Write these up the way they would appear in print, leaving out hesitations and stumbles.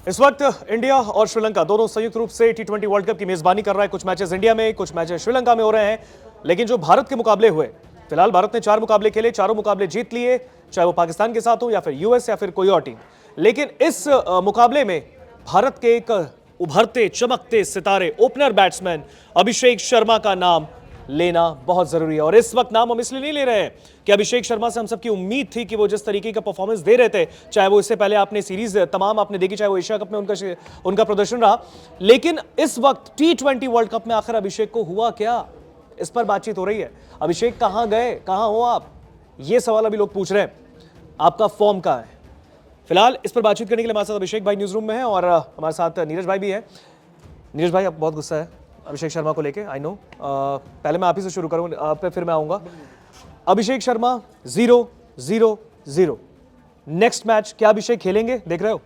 इस वक्त इंडिया और श्रीलंका दोनों संयुक्त रूप से टी20 वर्ल्ड कप की मेजबानी कर रहा है। कुछ मैचेस इंडिया में, कुछ मैचेस श्रीलंका में हो रहे हैं। लेकिन जो भारत के मुकाबले हुए, फिलहाल भारत ने 4 मुकाबले खेले, चारों मुकाबले जीत लिए, चाहे वो पाकिस्तान के साथ हो या फिर यूएस या फिर कोई और टीम। लेकिन इस मुकाबले में भारत के एक उभरते चमकते सितारे ओपनर बैट्समैन अभिषेक शर्मा का नाम लेना बहुत जरूरी है। और इस वक्त नाम हम इसलिए नहीं ले रहे हैं कि अभिषेक शर्मा से हम सबकी उम्मीद थी कि वो जिस तरीके का परफॉर्मेंस दे रहे थे, चाहे वो इससे पहले आपने सीरीज तमाम आपने देखी, चाहे वो एशिया कप में उनका प्रदर्शन रहा, लेकिन इस वक्त टी20 वर्ल्ड कप में आखिर अभिषेक को हुआ क्या, इस पर बातचीत हो रही है। अभिषेक कहां गए, कहां हो आप, ये सवाल अभी लोग पूछ रहे हैं। आपका फॉर्म कहां है? फिलहाल इस पर बातचीत करने के लिए हमारे साथ अभिषेक भाई न्यूज रूम में है और हमारे साथ नीरज भाई भी है। नीरज भाई, आप बहुत गुस्सा है अभिषेक शर्मा को लेके, आई नो। पहले मैं आप ही से शुरू करूँ, आप पे फिर मैं आऊंगा। अभिषेक शर्मा 0-0-0, नेक्स्ट मैच क्या अभिषेक खेलेंगे, देख रहे हो?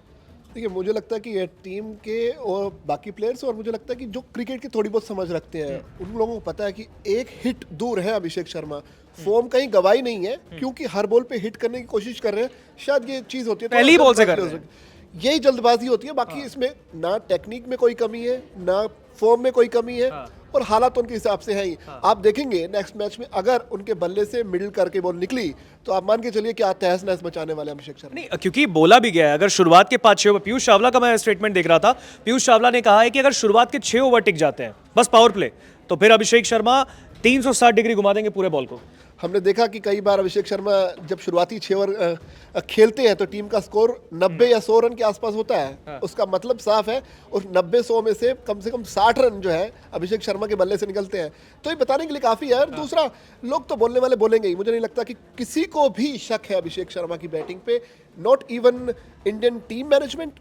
देखिए, मुझे लगता है कि ये टीम के और बाकी प्लेयर्स, और मुझे लगता है कि जो क्रिकेट की थोड़ी बहुत समझ रखते हैं, उन लोगों को पता है कि एक हिट दूर है अभिषेक शर्मा। फॉर्म कहीं गवाही नहीं है, क्योंकि हर बॉल पे हिट करने की कोशिश कर रहे हैं। शायद ये चीज़ होती है, पहली बॉल से कर रहे हैं, यही जल्दबाजी होती है। बाकी इसमें ना टेक्निक में कोई कमी है, ना फॉर्म में कोई कमी है, और हालात उनके हिसाब से है ही। आप देखेंगे नेक्स्ट मैच में अगर उनके बल्ले से मिडिल करके बॉल निकली तो आप मान के चलिए कि तहस नहस मचाने वाले अभिषेक शर्मा। नहीं, क्योंकि बोला भी गया है, अगर शुरुआत के 5-6 ओवर, पीयूष चावला का मैं स्टेटमेंट देख रहा था, पीयूष चावला ने कहा है कि अगर शुरुआत के 6 ओवर टिक जाते हैं बस पावर प्ले, तो फिर अभिषेक शर्मा 360 डिग्री घुमा देंगे पूरे बॉल को। हमने देखा कि कई बार अभिषेक शर्मा जब शुरुआती 6 ओवर खेलते हैं तो टीम का स्कोर 90 या 100 रन के आसपास होता है। उसका मतलब साफ है, उस 90-100 में से कम 60 रन जो है अभिषेक शर्मा के बल्ले से निकलते हैं, तो ये बताने के लिए काफ़ी है। दूसरा, लोग तो बोलने वाले बोलेंगे ही, मुझे नहीं लगता कि किसी को भी शक है अभिषेक शर्मा की बैटिंग पे। Not even Indian team management,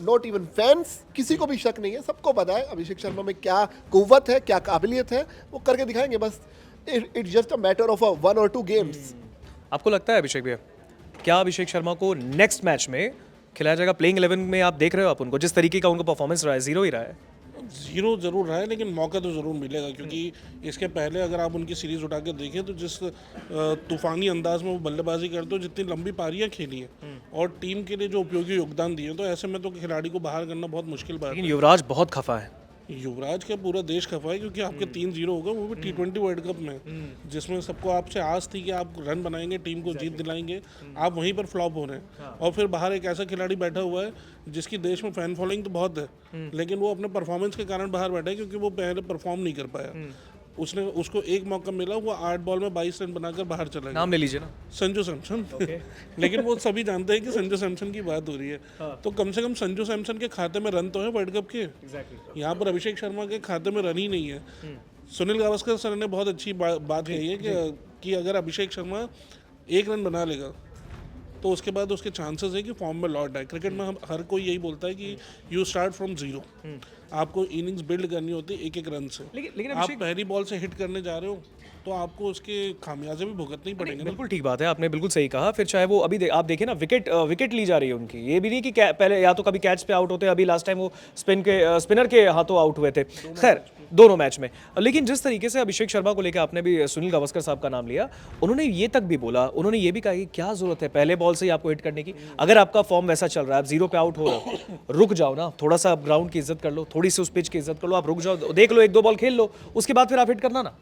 not even fans, किसी को भी शक नहीं है। सबको पता है अभिषेक शर्मा में क्या कुव्वत है, क्या काबिलियत है, वो करके दिखाएंगे। बस it's just a matter of 1 or 2 games. आपको लगता है अभिषेक भैया, क्या अभिषेक शर्मा को नेक्स्ट मैच में खिलाया जाएगा? प्लेइंग 11 में आप देख रहे हो आप उनको, जिस तरीके का उनका परफॉर्मेंस रहा है, 0 ही रहा है। 0 जरूर रहा है, लेकिन मौका तो ज़रूर मिलेगा, क्योंकि इसके पहले अगर आप उनकी सीरीज़ उठा के देखें तो जिस तूफानी अंदाज में वो बल्लेबाजी करते हो, जितनी लंबी पारियां खेली हैं और टीम के लिए जो उपयोगी योगदान दिए, तो ऐसे में तो खिलाड़ी को बाहर करना बहुत मुश्किल बात है। लेकिन युवराज बहुत खफा है। युवराज का पूरा देश खफा है, क्योंकि आपके 3-0 होगा, वो भी टी20 वर्ल्ड कप में, जिसमें सबको आपसे आस थी कि आप रन बनाएंगे, टीम को जीत दिलाएंगे। आप वहीं पर फ्लॉप हो रहे हैं। और फिर बाहर एक ऐसा खिलाड़ी बैठा हुआ है जिसकी देश में फैन फॉलोइंग तो बहुत है, लेकिन वो अपने परफॉर्मेंस के कारण बाहर बैठा है, क्योंकि वो पहले परफॉर्म नहीं कर पाया। उसको एक मौका मिला, वो 8 बॉल में 22 रन बनाकर बाहर चला गया। नाम ले लीजिए ना, संजू सैमसन। लेकिन वो सभी जानते हैं कि संजू सैमसन की बात हो रही है। तो कम से कम संजू सैमसन के खाते में रन तो है वर्ल्ड कप के। यहाँ पर अभिषेक शर्मा के खाते में रन ही नहीं है। सुनील गावस्कर सर ने बहुत अच्छी बात कही है कि अगर अभिषेक शर्मा 1 रन बना लेगा तो उसके बाद उसके चांसेस है कि फॉर्म में लौट आए। क्रिकेट में हम हर कोई यही बोलता है कि यू स्टार्ट फ्रॉम 0। आपको इनिंग्स बिल्ड करनी होती है 1-1 रन से। लेकिन आप पहली बॉल से हिट करने जा रहे हो तो आपको उसके खामियाजे भी भुगतने ही पड़ेंगे। बिल्कुल ठीक बात है, आपने बिल्कुल सही कहा। फिर चाहे वो अभी आप देखें ना, विकेट ली जा रही है उनकी, ये भी नहीं कि पहले या तो कभी कैच पे आउट होते, अभी लास्ट टाइम वो स्पिनर के हाथों आउट हुए थे। खैर, दोनों मैच में। लेकिन जिस तरीके से अभिषेक शर्मा को लेकर आपने भी सुनील गावस्कर साहब का नाम लिया, उन्होंने ये तक भी बोला, उन्होंने ये भी कहा कि क्या जरूरत है पहले बॉल से ही आपको हिट करने की। अगर आपका फॉर्म वैसा चल रहा है, आप 0 पे आउट हो रहे हो, रुक जाओ ना, थोड़ा सा आप ग्राउंड की इज्जत कर लो, थोड़ी सी उस पिच की इज्जत कर लो, आप रुक जाओ, देख लो, 1-2 बॉल खेल लो, उसके बाद फिर आप हिट करना ना।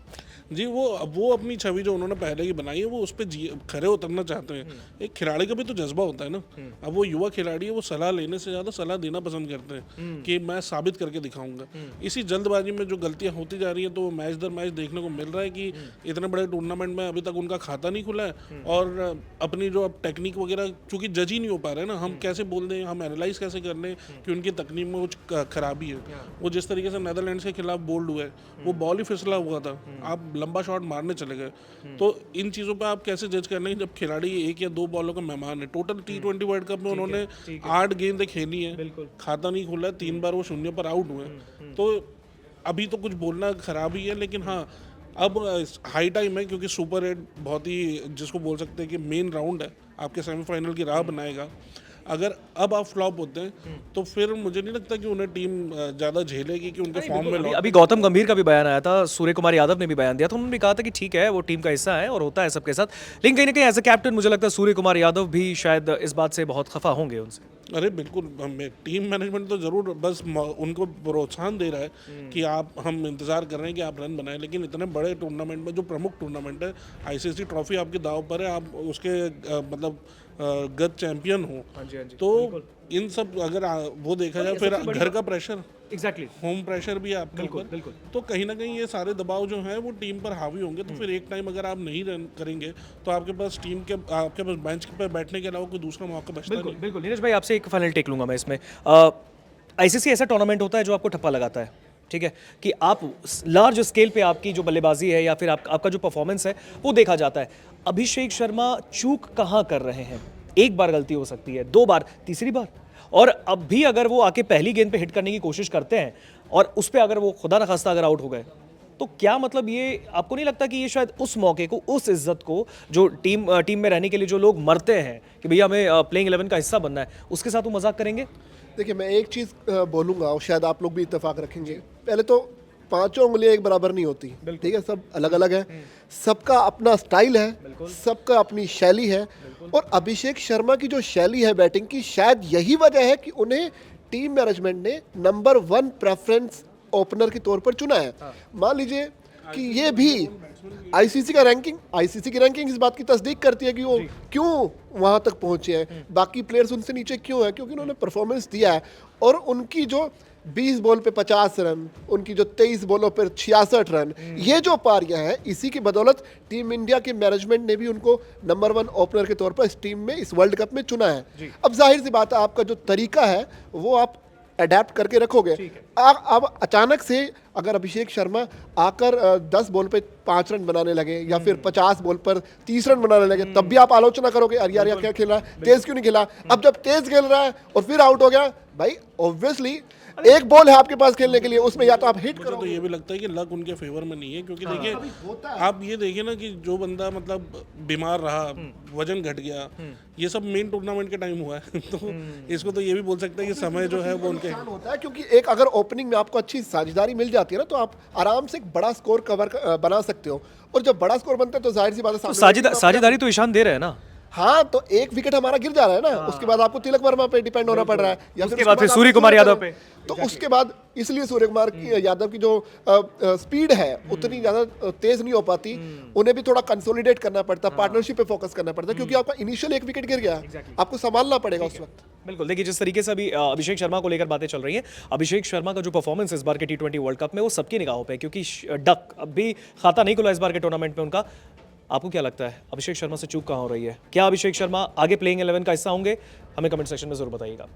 जी, वो अपनी छवि जो उन्होंने पहले की बनाई है, वो उस पर खरे उतरना चाहते हैं। एक खिलाड़ी का भी तो जज्बा होता है ना। अब वो युवा खिलाड़ी है, वो सलाह लेने से ज़्यादा सलाह देना पसंद करते हैं कि मैं साबित करके दिखाऊंगा। इसी जल्दबाजी में जो गलतियां होती जा रही हैं, तो वो मैच दर मैच देखने को मिल रहा है कि इतने बड़े टूर्नामेंट में अभी तक उनका खाता नहीं खुला है। और अपनी जो अब टेक्निक वगैरह, चूँकि जज ही नहीं हो पा रहे ना, हम कैसे बोल दें, हम एनालाइज कैसे कर लें कि उनकी तकनीक में कुछ खराबी है। वो जिस तरीके से नीदरलैंड्स के खिलाफ बोल्ड हुआ है, वो बॉल ही फिसला हुआ था, आप लंबा शॉट मारने चले गए। तो इन चीज़ों पे आप कैसे जज कर लेंगे जब खिलाड़ी 1 या 2 बॉलों का मेहमान है। टोटल टी20 वर्ल्ड कप में उन्होंने 8 गेंदें खेली हैं, खाता नहीं खुला, 3 बार वो 0 पर आउट हुए। तो अभी तो कुछ बोलना खराब ही है, लेकिन हाँ, अब हाई टाइम है, क्योंकि सुपर 8 बहुत ही, जिसको बोल सकते हैं कि मेन राउंड है, आपके सेमीफाइनल की राह बनाएगा। अगर अब आप फ्लॉप होते हैं तो फिर मुझे नहीं लगता कि उन्हें टीम ज़्यादा झेलेगी कि उनके फॉर्म में अभी गौतम गंभीर का भी बयान आया था, सूर्य कुमार यादव ने भी बयान दिया था, उन्होंने भी कहा था कि ठीक है, वो टीम का हिस्सा है और होता है सबके साथ। लेकिन कहीं ना कहीं एज ए कैप्टन मुझे लगता है सूर्य कुमार यादव भी शायद इस बात से बहुत खफा होंगे उनसे। अरे बिल्कुल, टीम मैनेजमेंट तो ज़रूर बस उनको प्रोत्साहन दे रहा है कि हम इंतज़ार कर रहे हैं कि आप रन बनाएं, लेकिन इतने बड़े टूर्नामेंट में जो प्रमुख टूर्नामेंट है, आईसीसी ट्रॉफी आपके दांव पर है, आप उसके मतलब गत चैंपियन हो। हाँ जी, तो इन सब अगर वो देखा जाए, फिर घर का प्रेशर, एग्जैक्टली होम प्रेशर भी है आपके ऊपर, बिल्कुल। तो कहीं ना कहीं ये सारे दबाव जो हैं वो टीम पर हावी होंगे। तो फिर एक टाइम अगर आप नहीं रन करेंगे तो आपके पास बेंच पे बैठने के अलावा कोई दूसरा मौका बचता नहीं। बिल्कुल नीरज भाई, आपसे एक फाइनल टेक लूंगा मैं इसमें। आईसीसी ऐसा टूर्नामेंट होता है जो आपको ठप्पा लगाता है, ठीक है, कि आप लार्ज स्केल पे आपकी जो बल्लेबाजी है या फिर आपका जो परफॉर्मेंस है वो देखा जाता है। अभिषेक शर्मा चूक कहाँ कर रहे हैं? एक बार गलती हो सकती है, 2 बार, तीसरी बार, और अब भी अगर वो आके पहली गेंद पे हिट करने की कोशिश करते हैं और उस पे अगर वो खुदा न खास्ता अगर आउट हो गए, तो क्या मतलब ये आपको नहीं लगता कि ये शायद उस मौके को, उस इज्जत को जो टीम में रहने के लिए जो लोग मरते हैं कि भैया हमें प्लेइंग 11 का हिस्सा बनना है, उसके साथ वो मजाक करेंगे? देखिए, मैं एक चीज़ बोलूँगा और शायद आप लोग भी इत्तेफाक रखेंगे। पहले तो पांचों उंगलियां एक बराबर नहीं होती, ठीक है, सब अलग अलग है, सबका अपना स्टाइल है, सबका अपनी शैली है। और अभिषेक शर्मा की जो शैली है बैटिंग की, शायद यही वजह है कि उन्हें टीम मैनेजमेंट ने नंबर 1 प्रेफरेंस ओपनर के तौर पर चुना है। मान लीजिए कि ये भी आईसीसी की रैंकिंग इस बात की तस्दीक करती है कि वो क्यों वहां तक पहुंचे हैं, बाकी प्लेयर्स उनसे नीचे क्यों है, क्योंकि उन्होंने परफॉर्मेंस दिया है। और उनकी जो 20 बॉल पे 50 रन, उनकी जो 23 बॉलों पर 66 रन, ये जो पारियां हैं, इसी की बदौलत टीम इंडिया के मैनेजमेंट ने भी उनको नंबर 1 ओपनर के तौर पर इस टीम में, इस वर्ल्ड कप में चुना है। अब जाहिर सी बात है, आपका जो तरीका है वो आप अडेप्ट करके रखोगे। अब अचानक से अगर अभिषेक शर्मा आकर 10 बॉल पे 5 रन बनाने लगे या फिर 50 बॉल पर 30 रन बनाने लगे, तब भी आप आलोचना करोगे, अरे यार क्या खेल रहा है, तेज क्यों नहीं खेला। अब जब तेज खेल रहा है और फिर आउट हो गया, भाई ऑब्वियसली एक बॉल है आपके पास खेलने के लिए, उसमें या तो आप हिट करो। तो ये भी लगता है कि लक उनके फेवर में नहीं है, क्योंकि देखिए आप ये देखिए ना कि जो बंदा मतलब बीमार रहा, वजन घट गया, ये सब मेन टूर्नामेंट के टाइम हुआ है। तो इसको तो ये भी बोल सकते हैं कि समय जो है वो उनके होता है, क्योंकि एक अगर ओपनिंग में आपको अच्छी साझेदारी मिल जाती है ना, तो आप आराम से एक बड़ा स्कोर बना सकते हो। और जब बड़ा स्कोर बनता है तो जाहिर सी बात है, साझेदारी तो ईशान दे रहे हैं ना। हाँ, तो एक विकेट हमारा गिर जा रहा है ना, उसके बाद आपको तिलक वर्मा पे डिपेंड होना पड़ रहा है, या उसके बाद फिर सूर्य कुमार यादव पे। तो उसके बाद इसलिए सूर्य कुमार यादव की जो स्पीड है उतनी ज़्यादा तेज नहीं हो पाती, उन्हें भी थोड़ा कंसोलिडेट करना पड़ता, पार्टनरशिप पे फोकस करना पड़ता, क्योंकि आपका इनिशियल एक विकेट गिर गया, आपको संभालना पड़ेगा उस वक्त। बिल्कुल, देखिए जिस तरीके से अभी अभिषेक शर्मा को लेकर बातें चल रही हैं, अभिषेक शर्मा का जो परफॉर्मेंस इस बार के T20 वर्ल्ड कप में वो सबकी निगाहों पे, क्योंकि डक अभी खाता नहीं खुला इस बार के टूर्नामेंट में उनका। आपको क्या लगता है अभिषेक शर्मा से चूक कहाँ हो रही है? क्या अभिषेक शर्मा आगे प्लेइंग 11 का हिस्सा होंगे? हमें कमेंट सेक्शन में जरूर बताइएगा।